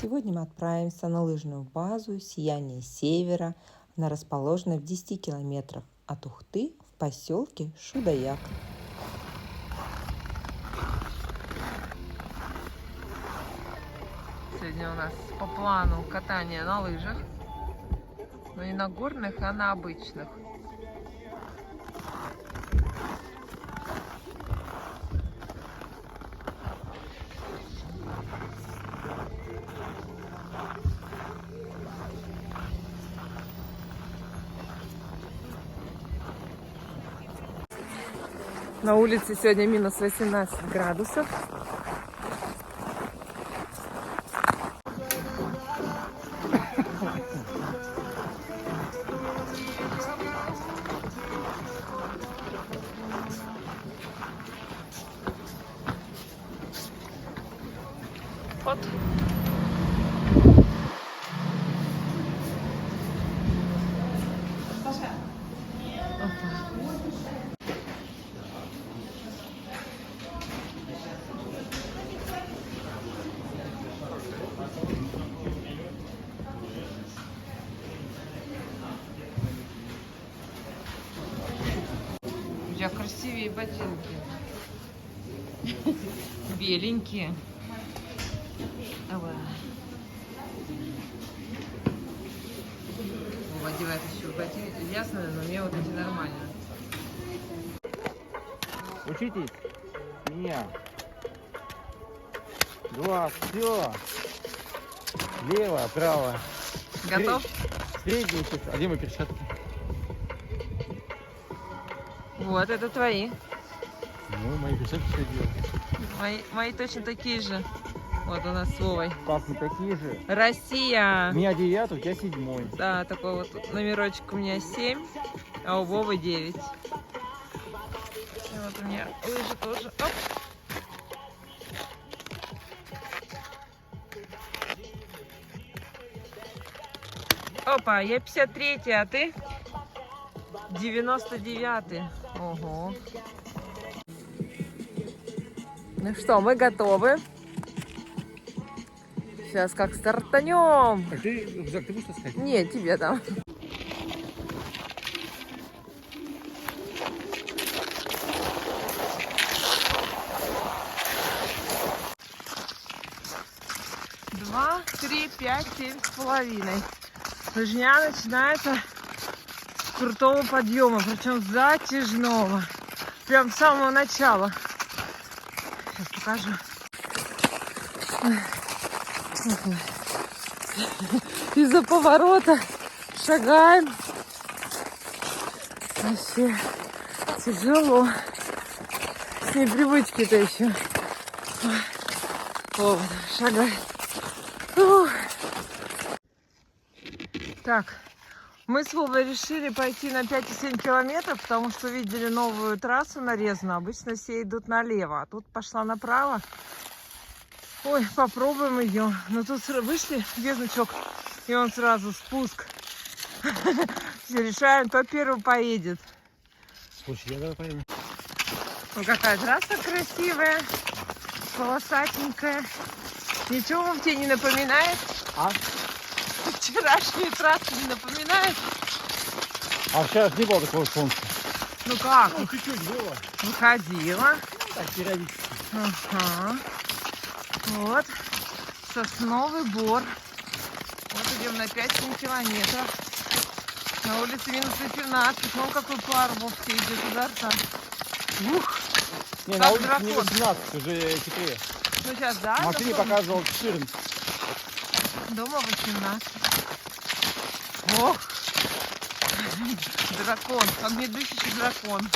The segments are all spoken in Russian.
Сегодня мы отправимся на лыжную базу «Сияние Севера». Она расположена в 10 километрах от Ухты в поселке Шудаяк. Сегодня у нас по плану катание на лыжах, но и на горных, а на обычных. На улице сегодня минус 18 градусов. Вот. У тебя красивее ботинки. Беленькие. Давай. Вова одевает еще ботинки. Ясно, но мне вот эти нормально. Учитесь меня. Два, все. Лево, право. Готов? Средний сейчас. А где мои перчатки? Вот, это твои. Ну, мои перчатки все делают. Мои точно такие же. Вот у нас с Вовой. Папы такие же. Россия. У меня 9, у тебя 7. Да, такой вот номерочек у меня 7, а у Вовы 9. И вот у меня лыжи тоже. Оп. Опа, я 53, а ты? 99. Ого. Ну что, мы готовы. Сейчас как стартанем. Так ты, Зак, ты будешь таскать? Нет, тебе там. Два, 3, 5, 7,5. Лыжня начинается с крутого подъема, причем затяжного. Прям с самого начала. Сейчас покажу. Из-за поворота шагаем. Вообще тяжело. С непривычки-то еще. О, шагай. Ух. Так, мы с Вовой решили пойти на 5,7 километров, потому что видели новую трассу нарезанную. Обычно все идут налево, а тут пошла направо. Ой, попробуем ее. Но тут вышли, где значок, и он сразу спуск. Все решаем, кто первый поедет. Слушай, я давай поеду. Ну, какая трасса красивая, полосатенькая. Ничего вам тебе не напоминает? А? Вчерашнюю трассу не напоминает? А вчера не было такого солнца. Ну как? Ну, чуть-чуть было. Выходила. Так, периодически. Ага. Вот. Сосновый бор. Вот идем на 5-7 километров. На улице минус 18. Вон какой пар вовсе идет изо рта. Ух! Не, Как на улице дракон. не 18, уже теплее. Ну сейчас, да? В машине такой? показывал 14. Дома 18. Ох! Дракон. Огнедышащий дракон.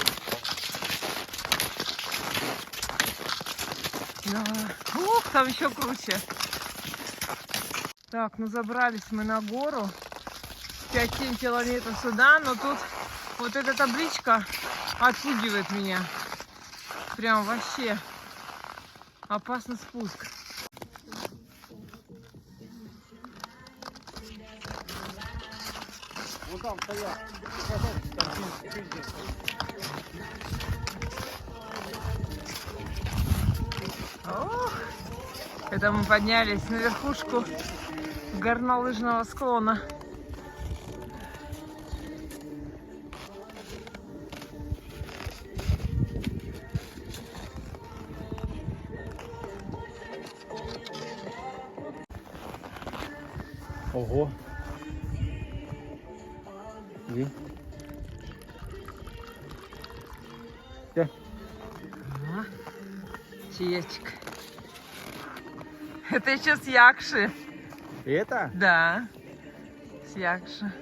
Да. Ух, там еще круче. Так, ну забрались мы на гору. 5-7 километров сюда, но тут вот эта табличка отпугивает меня. Прям вообще опасный спуск. Вон там стоят. Ох, Это мы поднялись на верхушку горнолыжного склона. Ого. И? Да. Чаечек. Это еще с Якши. Это? Да, с Якши.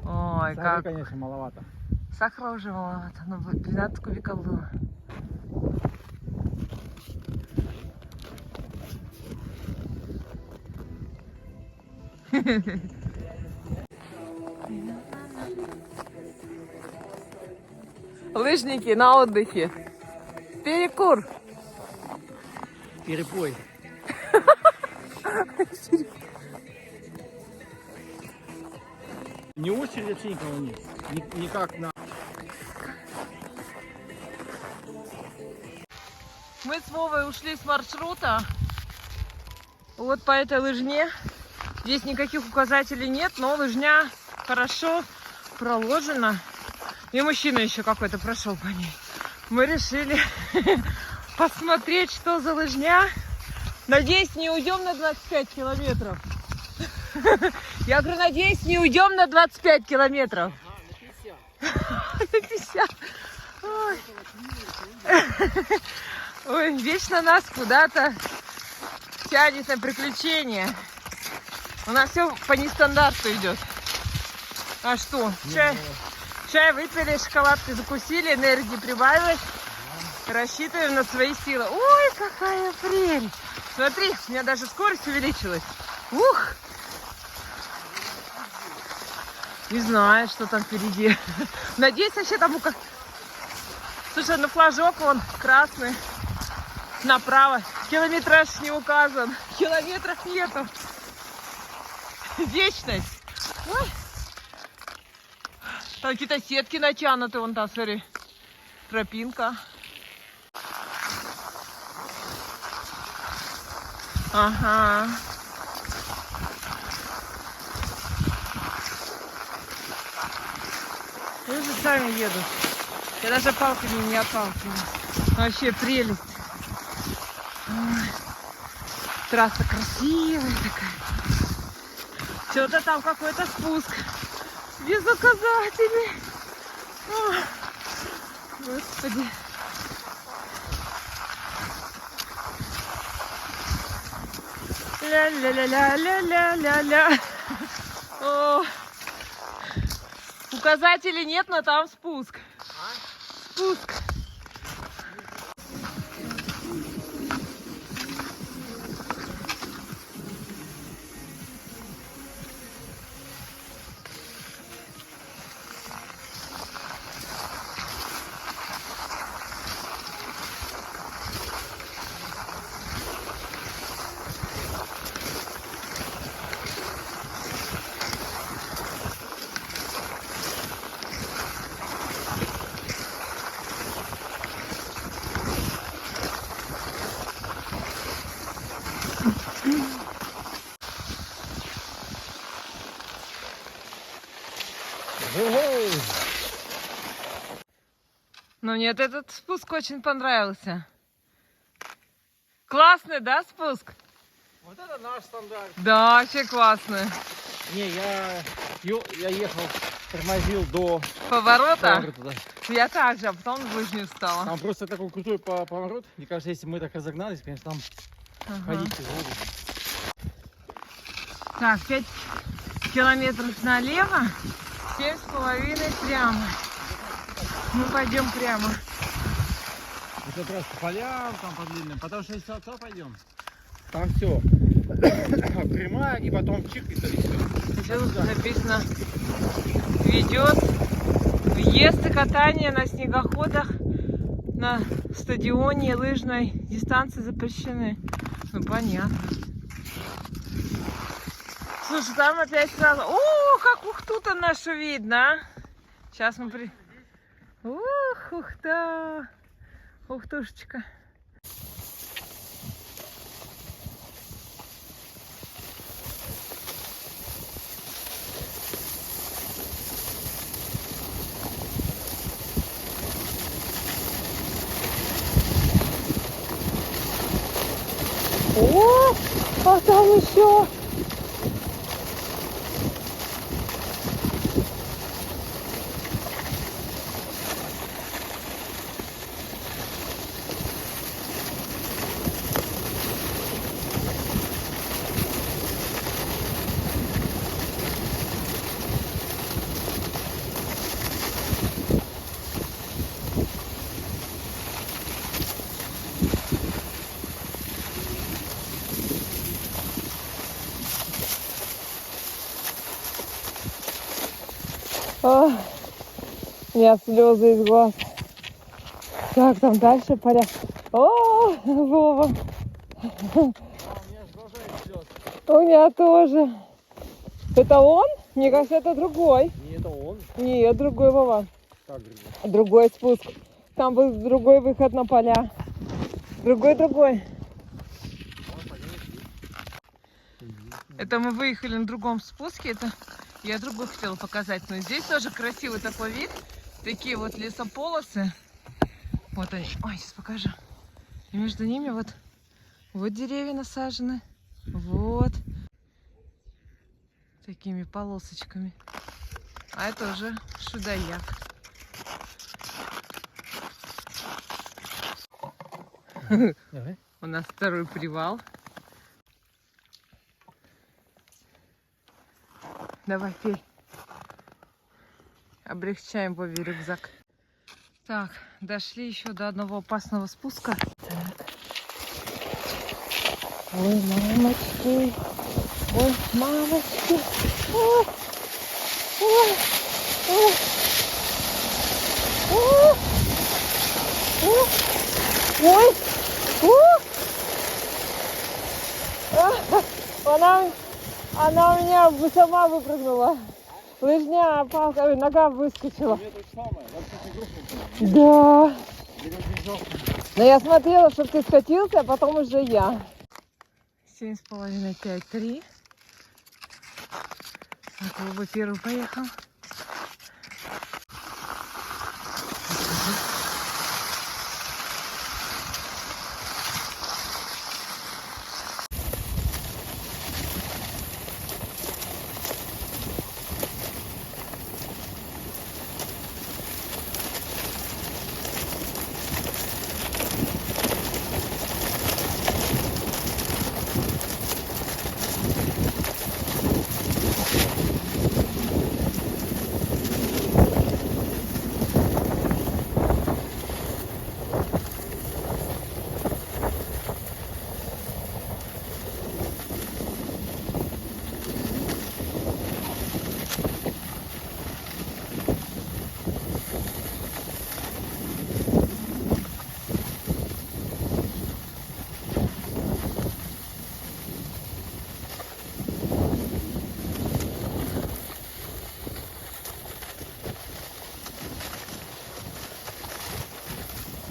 Ой, Сахара, как... конечно, маловато. Сахара уже маловато, но 12 кубиков было. Лыжники на отдыхе. Перекур. Перепой. Не очередь вообще никого нет. Никак на... Мы с Вовой ушли с маршрута. Вот по этой лыжне. Здесь никаких указателей нет, но лыжня хорошо проложена. И мужчина еще какой-то прошел по ней. Мы решили посмотреть, что за лыжня. Надеюсь, не уйдем на 25 километров. Я говорю, надеюсь, не уйдем на 25 километров. На 50. Ой. Ой, вечно нас куда-то тянет на приключения. У нас все по нестандарту идет. А что? Чай выпили, шоколадки закусили, энергии прибавилось. Рассчитываем на свои силы. Ой, какая прелесть! Смотри, у меня даже скорость увеличилась. Ух! Не знаю, что там впереди. Надеюсь, вообще там... Слушай, ну флажок вон красный. Направо. Километраж не указан. Километров нету. Вечность. Ой. Там какие-то сетки натянуты. Вон там, смотри. Тропинка. Ага. Люди сами едут. Я даже палками не отталкиваюсь. Вообще прелесть. Ой. Трасса красивая такая. Что-то там какой-то спуск. Без указателей. О, Господи. Ля-ля-ля-ля-ля-ля-ля-ля. О. Указателей нет, но там спуск. Спуск. Ну нет, этот спуск очень понравился. Классный, да, спуск? Вот это наш стандарт. Да, вообще классный. Не, я ехал, тормозил до Поворота? да. Я так же, а потом в лыжню встала. Там просто такой крутой поворот. Мне кажется, если мы так разогнались, конечно, там ходить тяжело. Так, 5 километров налево, 7,5 прямо. Мы пойдем прямо. Это как раз по полям, там по длинным. Потому что если отца пойдем, там все прямая и потом чик и все. Тут написано, ведет въезд и катание на снегоходах на стадионе лыжной дистанции запрещены. Ну понятно. Слушай, там опять сразу... О, как Ухту-то нашу видно, а? Сейчас мы при... Ух, Ухта! Ухтушечка. О, а там еще. О, у меня слезы из глаз. Так, там дальше поля. О, Вова. У меня тоже. Это он? Мне кажется, это другой. Не, это он. Нет, другой Вова. Так, Другой спуск. Там был другой выход на поля. Другой. Это мы выехали на другом спуске. Это я другой хотела показать. Но здесь тоже красивый такой вид. Такие вот лесополосы. Вот они. Ой, сейчас покажу. И между ними вот деревья насажены. Вот. Такими полосочками. А это уже Шудаяк. Давай. У нас второй привал. Давай, пей. Облегчаем Вове рюкзак. Так, дошли еще до одного опасного спуска. Так. Ой, мамочки. Ой, мамочки. Ой, ой, ой. Ой, ой, ой. Она у меня сама выпрыгнула. Лыжня, палка, нога выскочила. Да. Но я смотрела, чтобы ты скатился, а потом уже я. 7,5, 5,3. Так, Вова первый поехал.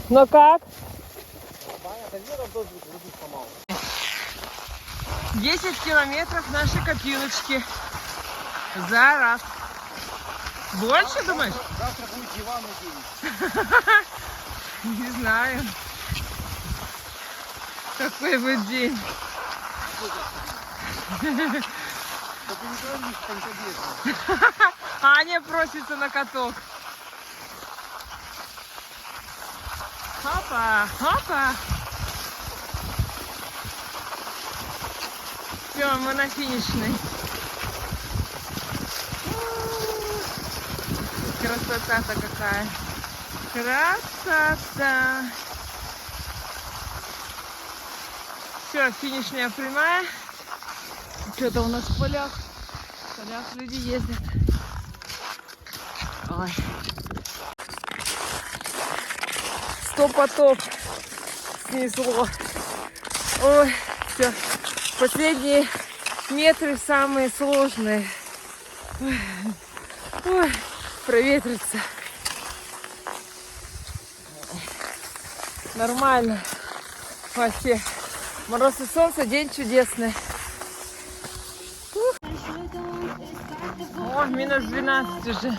Ну как? 10 километров нашей копилочки. За раз. Больше, думаешь? Завтра будет диванный день. Не знаю. Какой будет день. Аня просится на каток. Хопа, хопа. Все, мы на финишной. Красота-то какая. Красота. Все, финишная прямая. Что-то у нас в полях. В полях люди ездят. Ой. 100 потов снесло. Ой, все. Последние метры самые сложные. Ой, проветрится. Нормально. Вообще. Мороз и солнце, день чудесный. О, минус 12 уже.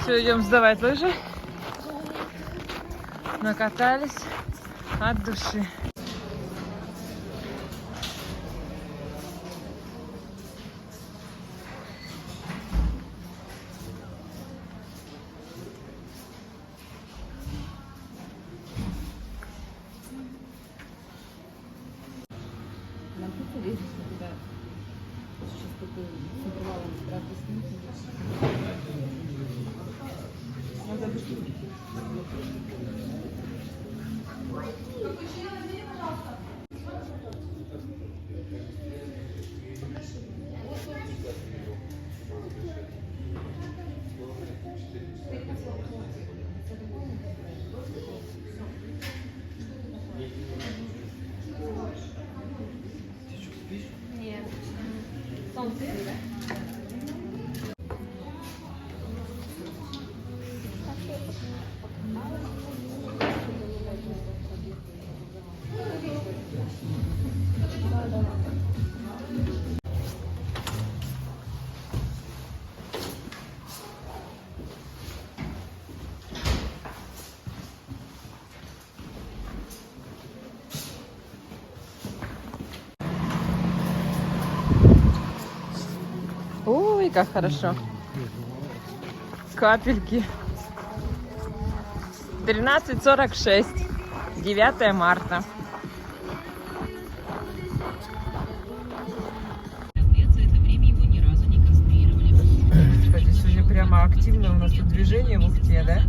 Все, идем сдавать лыжи. Накатались от души. Нам тут лезет туда. Сейчас такой с интервалом правда снизу. Надо быстрее. Ой, как хорошо. Капельки. 13:46. 9 марта. Кстати, сегодня прямо активно у нас тут движение в Ухте, да?